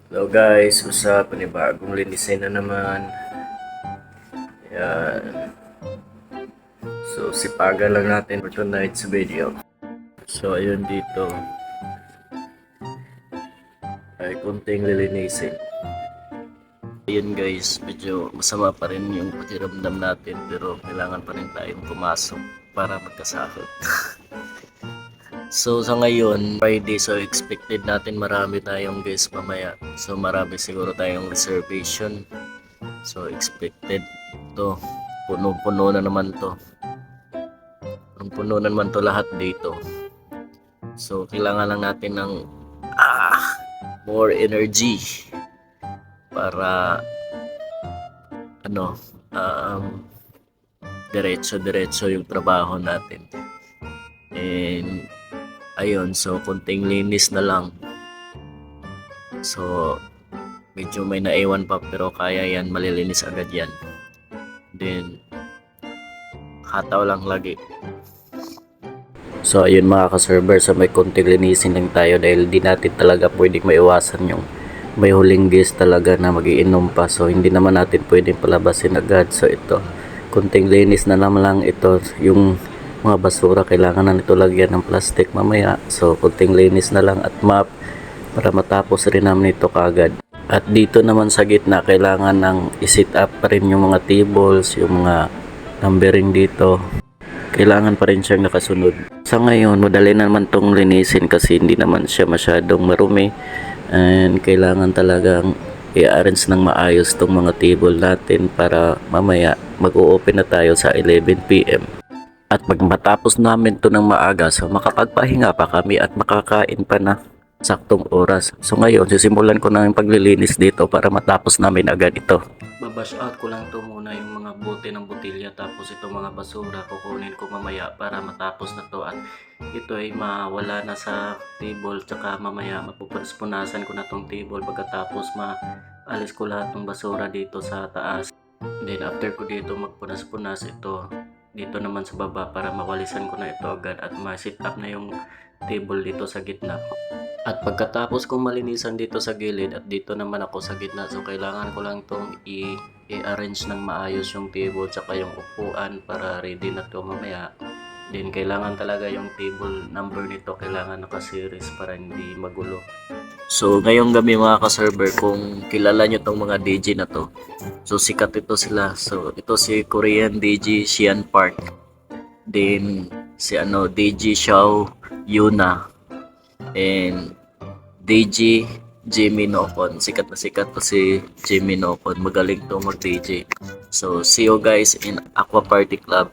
Hello guys, what's up? Panibagong linisin na naman. Yan. So, sipagan lang natin for tonight's video. So, ayun dito. Ay, kunting lilinisin. Ayun guys, medyo masama pa rin yung pakiramdam natin pero kailangan pa rin tayong pumasok para magkasahod. So sa ngayon, Friday, so expected natin marami tayong guests mamaya. So marami siguro tayong reservation. So expected to. Puno-puno na naman to. Puno na naman to lahat dito. So kailangan lang natin ng more energy para diretso-diretso yung trabaho natin. And ayun, so kunting linis na lang. So medyo may naiwan pa pero kaya yan, malilinis agad yan. Then hataw lang lagi. So ayun mga ka-server, so may kunting linisin lang tayo dahil di natin talaga pwedeng maiwasan yung may huling guest talaga na magiinom pa. So hindi naman natin pwedeng palabasin agad. So ito, kunting linis na naman lang ito. Yung mga basura kailangan na nito lagyan ng plastic mamaya. So kunting linis na lang at map para matapos rin namin ito kaagad. At dito naman sa gitna kailangan ng i-set up pa rin yung mga tables, yung mga numbering dito. Kailangan pa rin siyang nakasunod. Sa ngayon, madali naman tong linisin kasi hindi naman siya masyadong marumi. And kailangan talagang i-arrange ng maayos tong mga table natin para mamaya mag-o-open na tayo sa 11 PM. At pag matapos namin to ng maaga, so makapagpahinga pa kami at makakain pa na saktong oras. So ngayon, sisimulan ko na yung paglilinis dito para matapos namin agad ito. Babash out ko lang to muna yung mga bote ng botilya, tapos itong mga basura kukunin ko mamaya para matapos na to at ito ay mawala na sa table, tsaka mamaya mapupunas-punasan ko na tong table pagkatapos maalis ko lahat ng basura dito sa taas. Then after ko dito magpunas-punas ito dito naman sa baba para mawalisan ko na ito agad at ma-set up na yung table dito sa gitna. At pagkatapos kong malinisan dito sa gilid at dito naman ako sa gitna, so kailangan ko lang itong i-arrange ng maayos yung table tsaka yung upuan para ready na to mamaya. Then kailangan talaga yung table number nito kailangan naka-series para hindi magulo. So ngayong gabi mga ka-server, kung kilala nyo tong mga DJ na to, so sikat ito sila. So ito si Korean DJ Xian Park, then si DJ Xiao Yuna, and DJ Jimmy Nocon. Sikat na sikat to si Jimmy Nocon, magaling to mag DJ. So see you guys in Aqua Party Club.